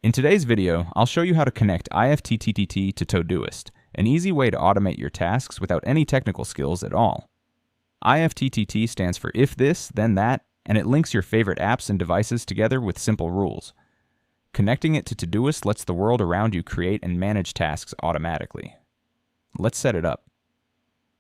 In today's video, I'll show you how to connect IFTTT to Todoist, an easy way to automate your tasks without any technical skills at all. IFTTT stands for If This, Then That, and it links your favorite apps and devices together with simple rules. Connecting it to Todoist lets the world around you create and manage tasks automatically. Let's set it up.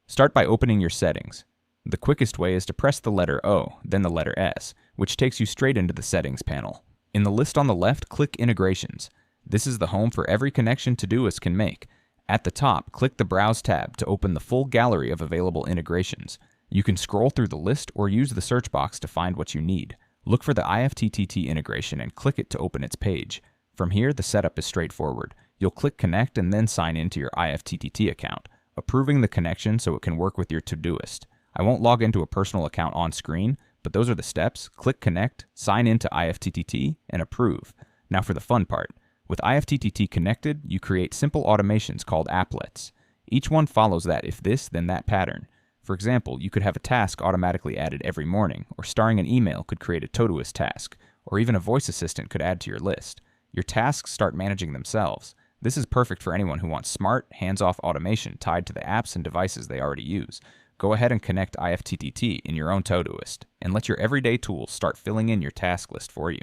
Start by opening your settings. The quickest way is to press the letter O, then the letter S, which takes you straight into the settings panel. In the list on the left, click Integrations. This is the home for every connection Todoist can make. At the top, click the Browse tab to open the full gallery of available integrations. You can scroll through the list or use the search box to find what you need. Look for the IFTTT integration and click it to open its page. From here, the setup is straightforward. You'll click Connect and then sign into your IFTTT account, approving the connection so it can work with your Todoist. I won't log into a personal account on screen, but those are the steps. Click Connect, sign into IFTTT, and approve. Now for the fun part. With IFTTT connected, you create simple automations called applets. Each one follows that if this, then that pattern. For example, you could have a task automatically added every morning, or starring an email could create a Todoist task, or even a voice assistant could add to your list. Your tasks start managing themselves. This is perfect for anyone who wants smart, hands-off automation tied to the apps and devices they already use. Go ahead and connect IFTTT in your own Todoist, and let your everyday tools start filling in your task list for you.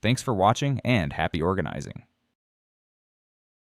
Thanks for watching, and happy organizing!